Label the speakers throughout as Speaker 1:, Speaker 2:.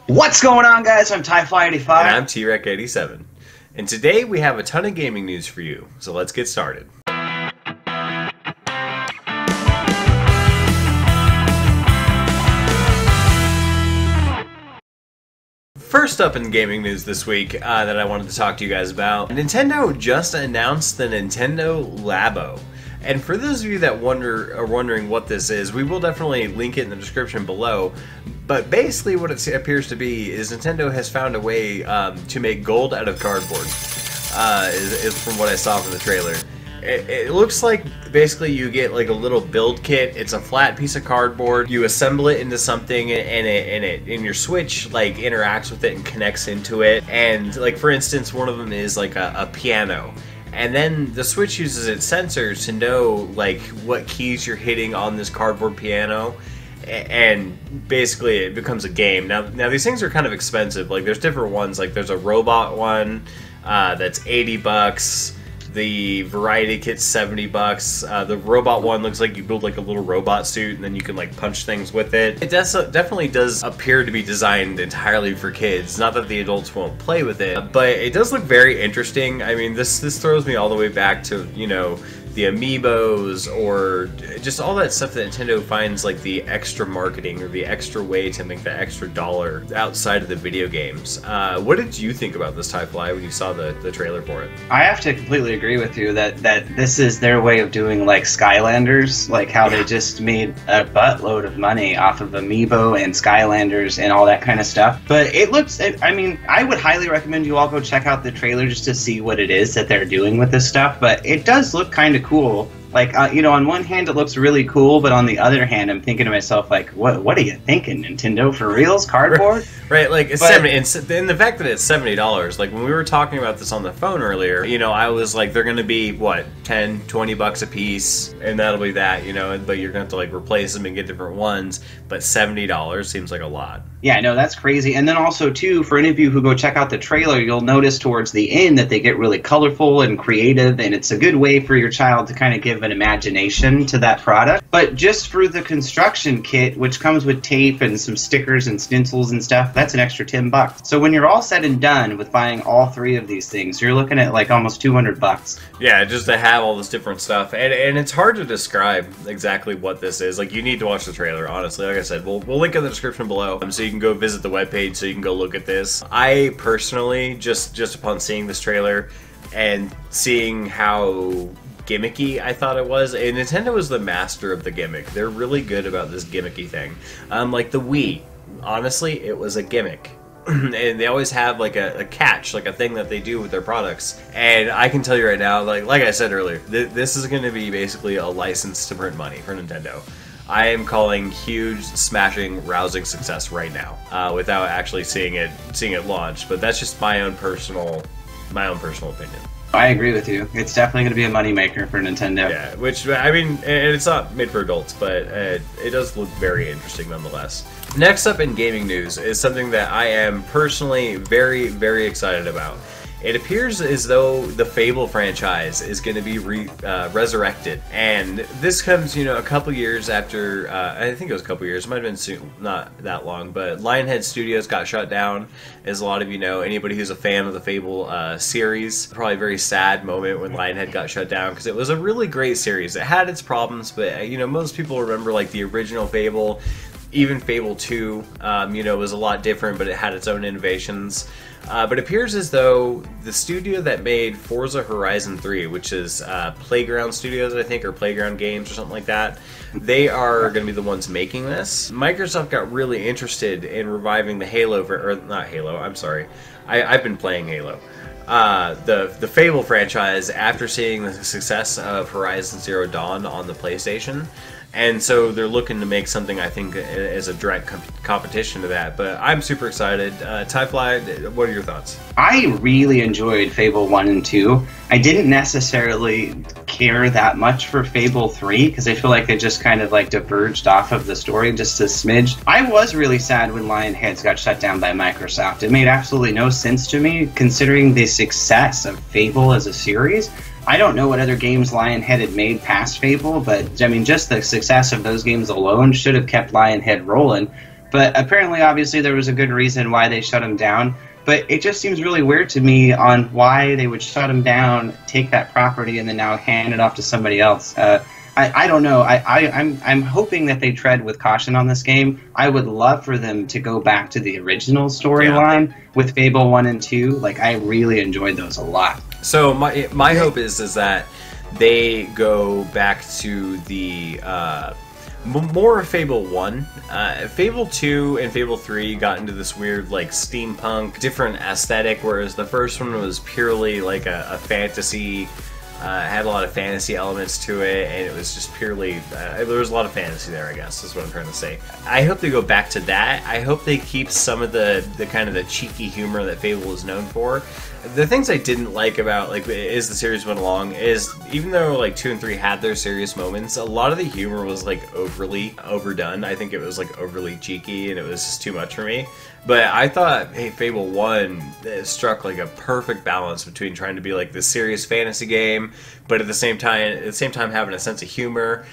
Speaker 1: What's going on, guys? I'm TieFly85.
Speaker 2: And I'm T-Rec87. And today we have a ton of gaming news for you, so let's get started. First up in gaming news this week that I wanted to talk to you guys about, Nintendo just announced the Nintendo Labo. And for those of you that are wondering what this is, we will definitely link it in the description below. But basically what it appears to be is Nintendo has found a way to make gold out of cardboard, is from what I saw from the trailer. It looks like basically you get like a little build kit. It's a flat piece of cardboard. You assemble it into something, and your Switch like interacts with it and connects into it. And like for instance, one of them is like a piano. And then the Switch uses its sensors to know like what keys you're hitting on this cardboard piano, and basically it becomes a game. Now these things are kind of expensive. Like there's different ones. Like there's a robot one that's $80. The variety kit's $70. The robot one looks like you build like a little robot suit and then you can like punch things with it. It definitely does appear to be designed entirely for kids. Not that the adults won't play with it, but it does look very interesting. I mean, this throws me all the way back to, you know, the amiibos or just all that stuff that Nintendo finds like the extra marketing or the extra way to make that extra dollar outside of the video games. What did you think about this TieFly when you saw the trailer for it?
Speaker 1: I have to completely agree with you that this is their way of doing like Skylanders, like how they just made a buttload of money off of Amiibo and Skylanders and all that kind of stuff. But it looks, I mean, I would highly recommend you all go check out the trailer just to see what it is that they're doing with this stuff. But it does look kind of cool. Like, you know, on one hand it looks really cool, but on the other hand I'm thinking to myself, like, what are you thinking, Nintendo? For reals? Cardboard?
Speaker 2: Right, like, it's 70, and the fact that it's $70, like, when we were talking about this on the phone earlier, you know, I was like, they're gonna be, what, 10, 20 bucks a piece, and that'll be that, you know, but you're gonna have to, like, replace them and get different ones, but $70 seems like a lot.
Speaker 1: Yeah, no, that's crazy. And then also, too, for any of you who go check out the trailer, you'll notice towards the end that they get really colorful and creative, and it's a good way for your child to kind of give an imagination to that product. But just for the construction kit, which comes with tape and some stickers and stencils and stuff, that's an extra $10. So when you're all said and done with buying all three of these things, you're looking at like almost $200.
Speaker 2: Yeah, just to have all this different stuff. And it's hard to describe exactly what this is. Like, you need to watch the trailer, honestly. Like I said, we'll link in the description below, so you can go visit the webpage so you can go look at this. I personally, just upon seeing this trailer and seeing how gimmicky I thought it was, and Nintendo is the master of the gimmick. They're really good about this gimmicky thing. Like the Wii, honestly, it was a gimmick. And they always have like a catch, like a thing that they do with their products. And I can tell you right now, like I said earlier, this is going to be basically a license to print money for Nintendo. I am calling huge, smashing, rousing success right now, without actually seeing it launch. But that's just my own personal opinion.
Speaker 1: I agree with you. It's definitely going to be a moneymaker for Nintendo.
Speaker 2: Yeah, which, I mean, and it's not made for adults, but it does look very interesting nonetheless. Next up in gaming news is something that I am personally very, very excited about. It appears as though the Fable franchise is going to be resurrected, and this comes, you know, a couple years after, I think it was a couple years, it might have been soon, not that long, but Lionhead Studios got shut down, as a lot of you know. Anybody who's a fan of the Fable series, probably a very sad moment when Lionhead got shut down, because it was a really great series. It had its problems, but, you know, most people remember, like, the original Fable. Even Fable 2, you know, was a lot different, but it had its own innovations. But it appears as though the studio that made Forza Horizon 3, which is Playground Studios, I think, or Playground Games or something like that, they are going to be the ones making this. Microsoft got really interested in reviving the Halo, or not Halo, I'm sorry. I've been playing Halo. The Fable franchise after seeing the success of Horizon Zero Dawn on the PlayStation. And so they're looking to make something, I think, as a direct competition to that. But I'm super excited. TieFly, what are your thoughts?
Speaker 1: I really enjoyed Fable 1 and 2. I didn't necessarily care that much for Fable 3, because I feel like they just kind of like diverged off of the story just a smidge. I was really sad when Lionheads got shut down by Microsoft. It made absolutely no sense to me, considering the success of Fable as a series. I don't know what other games Lionhead had made past Fable, but I mean, just the success of those games alone should have kept Lionhead rolling. But apparently, obviously, there was a good reason why they shut him down. But it just seems really weird to me on why they would shut him down, take that property, and then now hand it off to somebody else. I don't know. I'm hoping that they tread with caution on this game. I would love for them to go back to the original storyline with Fable 1 and 2. Like, I really enjoyed those a lot.
Speaker 2: So my hope is that they go back to the more Fable 1. Fable 2 and Fable 3 got into this weird, like, steampunk, different aesthetic, whereas the first one was purely like a fantasy. Had a lot of fantasy elements to it, and it was just purely, there was a lot of fantasy there, I guess, is what I'm trying to say. I hope they go back to that. I hope they keep some of the kind of the cheeky humor that Fable is known for. The things I didn't like about, like, as the series went along is, even though, like, 2 and 3 had their serious moments, a lot of the humor was, like, overly overdone. I think it was, like, overly cheeky, and it was just too much for me. But I thought, hey, Fable 1 struck, like, a perfect balance between trying to be, like, this serious fantasy game, but at the same time having a sense of humor.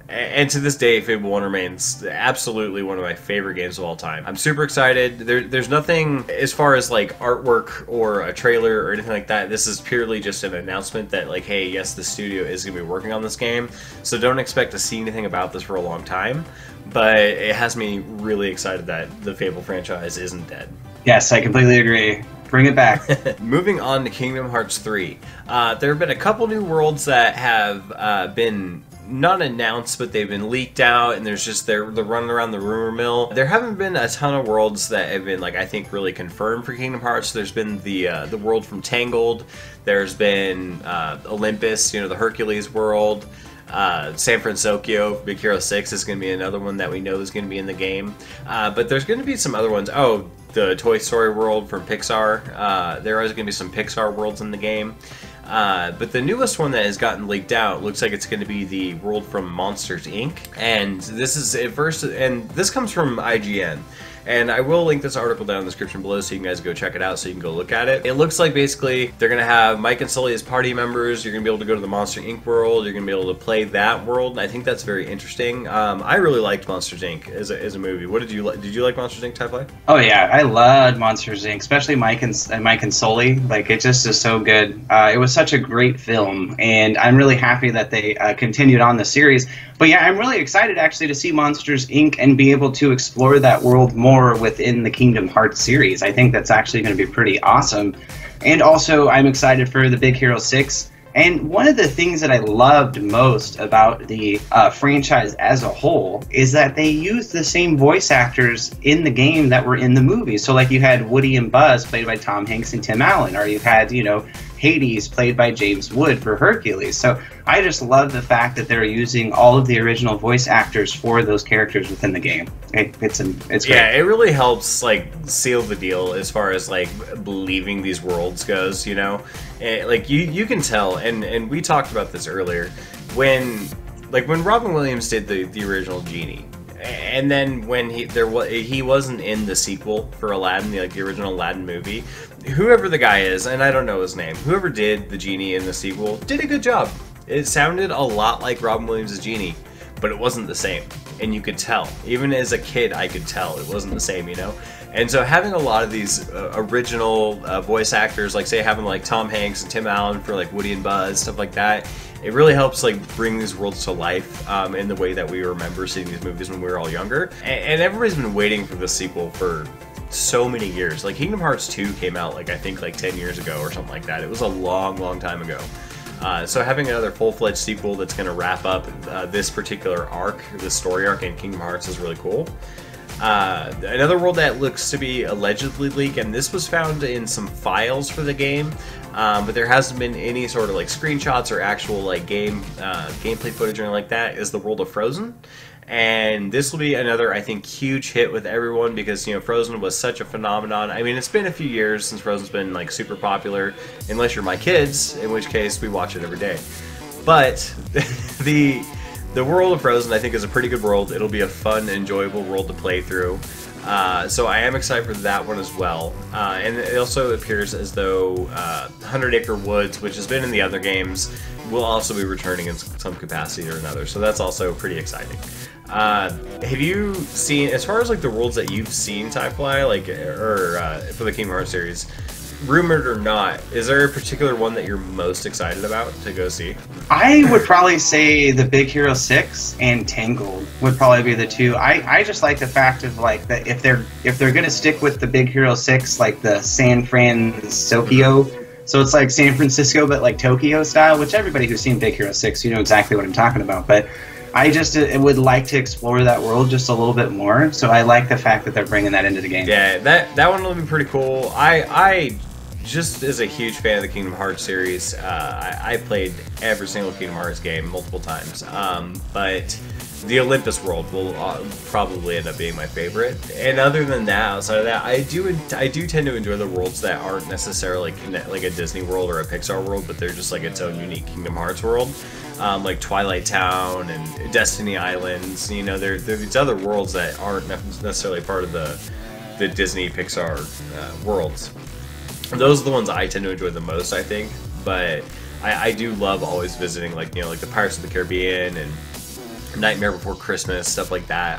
Speaker 2: And to this day, Fable 1 remains absolutely one of my favorite games of all time. I'm super excited. There's nothing as far as, like, artwork or a trailer or anything like that. This is purely just an announcement that, like, hey, yes, the studio is going to be working on this game. So don't expect to see anything about this for a long time. But it has me really excited that the Fable franchise isn't dead.
Speaker 1: Yes, I completely agree. Bring it back.
Speaker 2: Moving on to Kingdom Hearts 3. There have been a couple new worlds that have been not announced, but they've been leaked out, and there's just they're running around the rumor mill. There haven't been a ton of worlds that have been, like, I think, really confirmed for Kingdom Hearts. There's been the world from Tangled. There's been Olympus, you know, the Hercules world. San Francisco, Big Hero 6 is going to be another one that we know is going to be in the game. But there's going to be some other ones. Oh, the Toy Story world from Pixar. There is going to be some Pixar worlds in the game. But the newest one that has gotten leaked out looks like it's going to be the world from Monsters, Inc. And this is at first, and this comes from IGN. And I will link this article down in the description below so you guys go check it out, so you can go look at it. It looks like basically they're going to have Mike and Sully as party members. You're going to be able to go to the Monster Inc. world. You're going to be able to play that world. And I think that's very interesting. I really liked Monsters Inc. as a movie. What did you like? Did you like Monsters Inc. Type?
Speaker 1: Oh yeah, I loved Monsters Inc. Especially Mike and Sully. Like, it just is so good. It was such a great film, and I'm really happy that they continued on the series. But yeah, I'm really excited actually to see Monsters Inc. and be able to explore that world more within the Kingdom Hearts series. I think that's actually going to be pretty awesome. And also, I'm excited for the Big Hero 6. And one of the things that I loved most about the franchise as a whole is that they used the same voice actors in the game that were in the movie. So, like, you had Woody and Buzz played by Tom Hanks and Tim Allen, or you had, you know, Hades played by James Wood for Hercules. So I just love the fact that they're using all of the original voice actors for those characters within the game. It's great.
Speaker 2: Yeah, it really helps, like, seal the deal as far as, like, believing these worlds goes, you know? Like, you can tell, and we talked about this earlier, when Robin Williams did the original Genie, and then when he wasn't in the sequel for Aladdin, the original Aladdin movie. Whoever the guy is, and I don't know his name, whoever did the Genie in the sequel did a good job. It sounded a lot like Robin Williams' Genie, but it wasn't the same, and you could tell. Even as a kid, I could tell it wasn't the same, you know. And so having a lot of these original voice actors, like say having like Tom Hanks and Tim Allen for like Woody and Buzz, stuff like that, it really helps like bring these worlds to life in the way that we remember seeing these movies when we were all younger. And everybody's been waiting for this sequel for so many years. Like Kingdom Hearts 2 came out like I think like 10 years ago or something like that. It was a long time ago. So having another full-fledged sequel that's going to wrap up this particular arc, this story arc in Kingdom Hearts is really cool. Another world that looks to be allegedly leaked, and this was found in some files for the game, but there hasn't been any sort of like screenshots or actual like gameplay footage or anything like that, is the world of Frozen. And this will be another, I think, huge hit with everyone because, you know, Frozen was such a phenomenon. I mean, it's been a few years since Frozen's been, like, super popular, unless you're my kids, in which case we watch it every day. But the world of Frozen, I think, is a pretty good world. It'll be a fun, enjoyable world to play through. So I am excited for that one as well. And it also appears as though 100 Acre Woods, which has been in the other games, will also be returning in some capacity or another. So that's also pretty exciting. Have you seen, as far as like the worlds that you've seen Tyfly, like, for the Kingdom Hearts series, rumored or not, is there a particular one that you're most excited about to go see?
Speaker 1: I would probably say the Big Hero 6 and Tangled would probably be the two. I just like the fact of like that if they're gonna stick with the Big Hero 6, like the San Francisco, so it's like San Francisco but like Tokyo style, which everybody who's seen Big Hero 6, you know exactly what I'm talking about. But I just would like to explore that world just a little bit more. So I like the fact that they're bringing that into the game.
Speaker 2: Yeah, that one will be pretty cool. I just as a huge fan of the Kingdom Hearts series, I played every single Kingdom Hearts game multiple times, but the Olympus world will probably end up being my favorite. And other than that, outside of that, I do tend to enjoy the worlds that aren't necessarily like a Disney world or a Pixar world, but they're just like its own unique Kingdom Hearts world, like Twilight Town and Destiny Islands. You know, there are these other worlds that aren't necessarily part of the Disney Pixar worlds. Those are the ones I tend to enjoy the most, I think. But I do love always visiting, like, you know, like the Pirates of the Caribbean and Nightmare Before Christmas, stuff like that.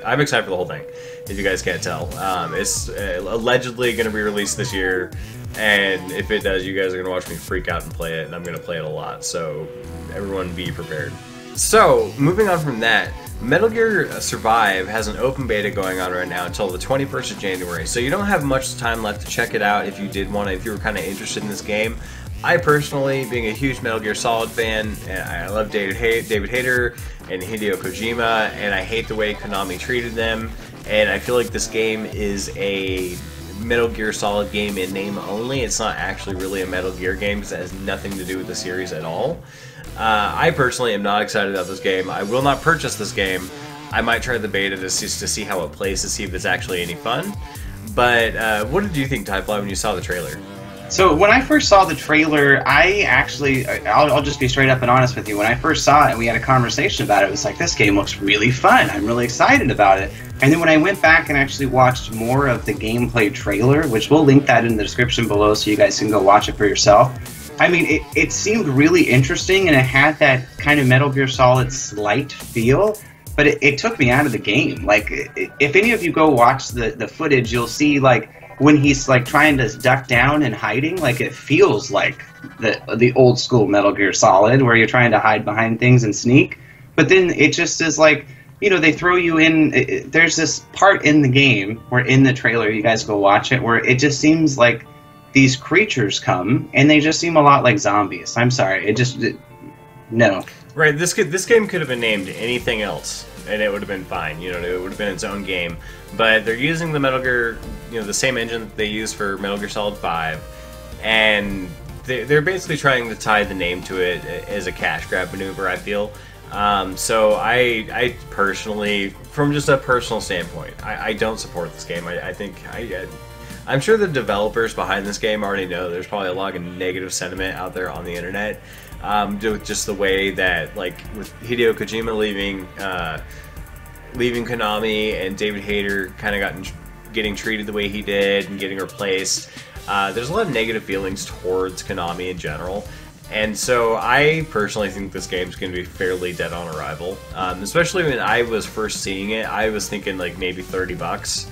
Speaker 2: I'm excited for the whole thing, if you guys can't tell. It's allegedly going to be released this year, and if it does, you guys are going to watch me freak out and play it, and I'm going to play it a lot, so everyone be prepared. So, moving on from that, Metal Gear Survive has an open beta going on right now until the 21st of January, so you don't have much time left to check it out if you did want to, if you were kind of interested in this game. I personally, being a huge Metal Gear Solid fan, and I love David Hayter and Hideo Kojima, and I hate the way Konami treated them, and I feel like this game is a Metal Gear Solid game in name only. It's not actually really a Metal Gear game because it has nothing to do with the series at all. I personally am not excited about this game. I will not purchase this game. I might try the beta just to see how it plays, to see if it's actually any fun. But what did you think, Tyfly, when you saw the trailer?
Speaker 1: So when I first saw the trailer, I'll just be straight up and honest with you. When I first saw it and we had a conversation about it, it was like, this game looks really fun. I'm really excited about it. And then when I went back and actually watched more of the gameplay trailer, which we'll link that in the description below so you guys can go watch it for yourself. I mean, it seemed really interesting, and it had that kind of Metal Gear Solid slight feel, but it took me out of the game. Like, if any of you go watch the footage, you'll see, like, when he's like trying to duck down and hiding, like it feels like the old school Metal Gear Solid where you're trying to hide behind things and sneak. But then it just is like, you know, they throw you in. There's this part in the game where in the trailer, you guys go watch it, where it just seems like these creatures come and they just seem a lot like zombies. I'm sorry, no.
Speaker 2: Right, this game could have been named anything else, and it would have been fine. You know, it would have been its own game. But they're using the Metal Gear, you know, the same engine that they use for Metal Gear Solid 5, and they're basically trying to tie the name to it as a cash grab maneuver, I feel. So I personally, from just a personal standpoint, I don't support this game. I'm sure the developers behind this game already know there's probably a lot of negative sentiment out there on the internet. With just the way that, like, with Hideo Kojima leaving Konami and David Hayter kind of getting treated the way he did and getting replaced, there's a lot of negative feelings towards Konami in general. And so I personally think this game's going to be fairly dead on arrival. Especially when I was first seeing it, I was thinking like maybe $30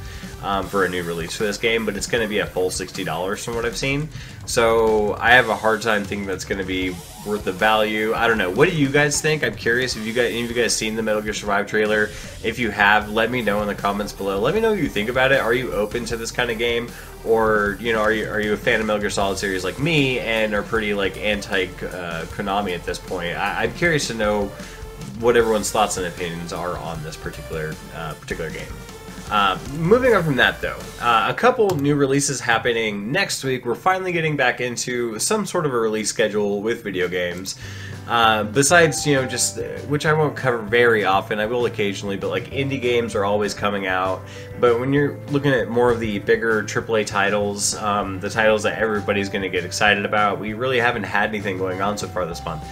Speaker 2: for a new release for this game, but it's going to be a full $60 from what I've seen. So I have a hard time thinking that's going to be worth the value. I don't know. What do you guys think? I'm curious if any of you guys seen the Metal Gear Survive trailer. If you have, let me know in the comments below. Let me know what you think about it. Are you open to this kind of game, or you know, are you a fan of Metal Gear Solid series like me and are pretty like anti Konami at this point? I'm curious to know what everyone's thoughts and opinions are on this particular game. Moving on from that, though, a couple new releases happening next week. We're finally getting back into some sort of a release schedule with video games. Besides, you know, just, which I won't cover very often, I will occasionally, but like indie games are always coming out. But when you're looking at more of the bigger AAA titles, the titles that everybody's going to get excited about, we really haven't had anything going on so far this month.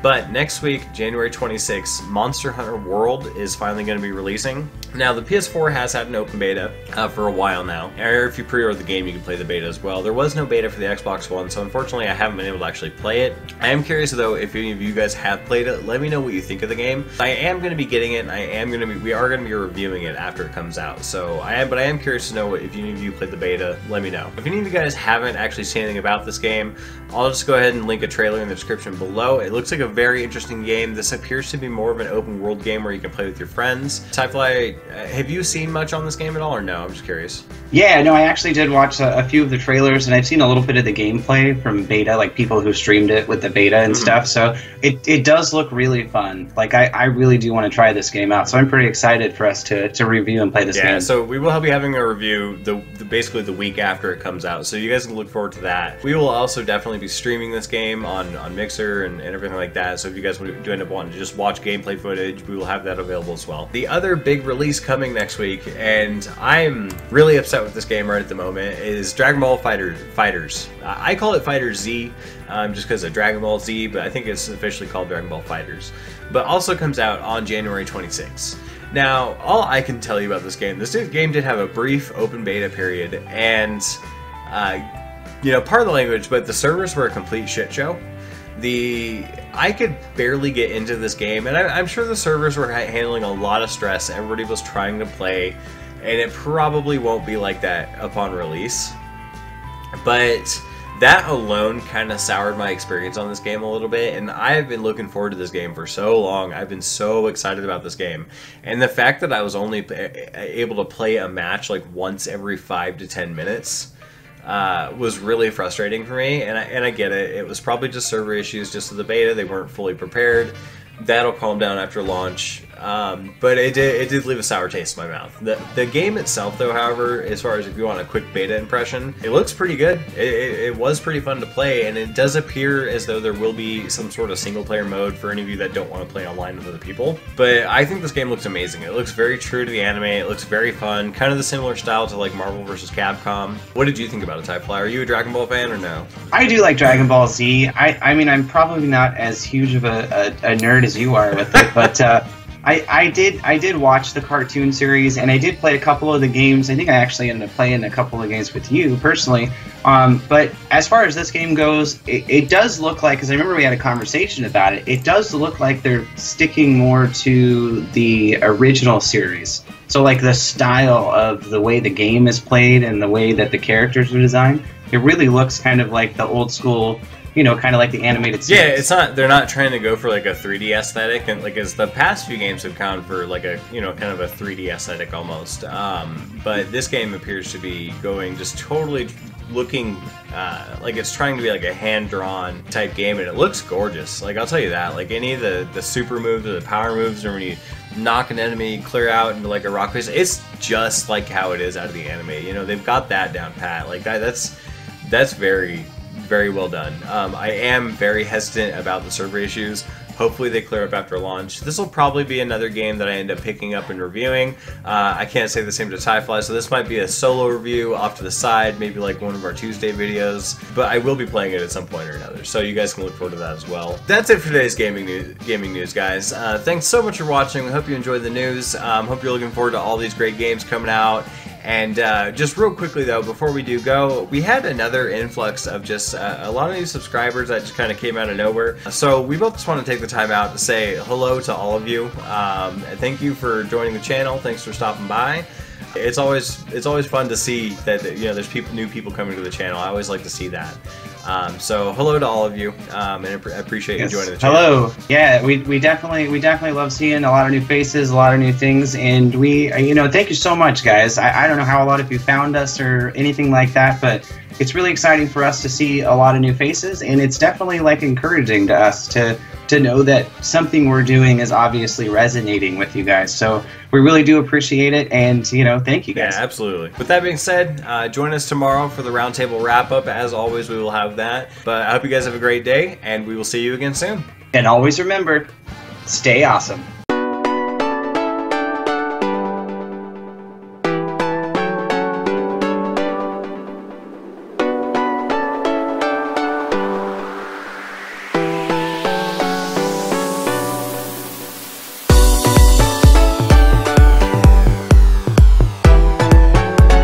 Speaker 2: But next week, January 26th, Monster Hunter World is finally going to be releasing. Now, the PS4 has had an open beta for a while now. Or if you pre-order the game, you can play the beta as well. There was no beta for the Xbox One, so unfortunately I haven't been able to actually play it. I am curious though, if any of you guys have played it, let me know what you think of the game. I am going to be getting it, and we are going to be reviewing it after it comes out. So I am curious to know if any of you played the beta, let me know. If any of you guys haven't actually seen anything about this game, I'll just go ahead and link a trailer in the description below. It looks like a very interesting game. This appears to be more of an open world game where you can play with your friends. Tyfly, have you seen much on this game at all, or no? I'm just curious.
Speaker 1: Yeah, no, I actually did watch a few of the trailers, and I've seen a little bit of the gameplay from beta, like people who streamed it with the beta and stuff. So it does look really fun. Like I really do want to try this game out. So I'm pretty excited for us to review and play this game.
Speaker 2: Yeah, so we will be having a review basically the week after it comes out. So you guys can look forward to that. We will also definitely be streaming this game on Mixer and everything like that. So if you guys do end up wanting to just watch gameplay footage, we will have that available as well. The other big release coming next week, and I'm really upset with this game right at the moment, is Dragon Ball Fighterz. I call it Fighterz Z just because of Dragon Ball Z, but I think it's officially called Dragon Ball Fighterz. But also comes out on January 26th. Now, all I can tell you about this game did have a brief open beta period, and you know, part of the language, but the servers were a complete shit show. I could barely get into this game, and I'm sure the servers were handling a lot of stress. Everybody was trying to play, and it probably won't be like that upon release. But that alone kind of soured my experience on this game a little bit, and I've been looking forward to this game for so long. I've been so excited about this game, and the fact that I was only able to play a match like once every 5 to 10 minutes was really frustrating for me, and I get it. It was probably just server issues, just with the beta. They weren't fully prepared. That'll calm down after launch, but it did leave a sour taste in my mouth. The game itself, though, however, as far as if you want a quick beta impression, it looks pretty good. It was pretty fun to play, and it does appear as though there will be some sort of single-player mode for any of you that don't want to play online with other people. But I think this game looks amazing. It looks very true to the anime. It looks very fun, kind of the similar style to like Marvel vs. Capcom. What did you think about it, Tyfly? Are you a Dragon Ball fan or no?
Speaker 1: I do like Dragon Ball Z. I mean, I'm probably not as huge of a nerd as you are with it, but I did watch the cartoon series, and I did play a couple of the games. I think I actually ended up playing a couple of games with you personally. But as far as this game goes, it does look like, because I remember we had a conversation about it, it does look like they're sticking more to the original series. So like the style of the way the game is played and the way that the characters are designed, it really looks kind of like the old school, you know, kind of like the animated series.
Speaker 2: Yeah, it's not. They're not trying to go for like a 3D aesthetic, and like as the past few games have gone for like a, you know, kind of a 3D aesthetic almost. But this game appears to be going just totally looking like it's trying to be like a hand-drawn type game, and it looks gorgeous. Like, I'll tell you that. Like any of the super moves or the power moves, or when you knock an enemy clear out into like a rock face, it's just like how it is out of the anime. You know, they've got that down pat. Like that's very well done. I am very hesitant about the server issues. Hopefully they clear up after launch. This will probably be another game that I end up picking up and reviewing. I can't say the same to Tyfly, so this might be a solo review off to the side, maybe like one of our Tuesday videos, but I will be playing it at some point or another, so you guys can look forward to that as well. That's it for today's gaming news, guys. Thanks so much for watching. I hope you enjoyed the news. Hope you're looking forward to all these great games coming out. And just real quickly though, before we do go, we had another influx of just a lot of new subscribers that just kind of came out of nowhere. So we both just want to take the time out to say hello to all of you. Thank you for joining the channel. Thanks for stopping by. It's always fun to see that, you know, there's new people coming to the channel. I always like to see that. So hello to all of you, and I appreciate you joining the channel.
Speaker 1: Hello. Yeah, we definitely love seeing a lot of new faces, a lot of new things, and we, you know, thank you so much, guys. I don't know how a lot of you found us or anything like that, but it's really exciting for us to see a lot of new faces, and it's definitely like encouraging to us to know that something we're doing is obviously resonating with you guys. So we really do appreciate it, and, you know, thank you guys.
Speaker 2: Yeah, absolutely. With that being said, join us tomorrow for the roundtable wrap-up. As always, we will have that. But I hope you guys have a great day, and we will see you again soon.
Speaker 1: And always remember, stay awesome.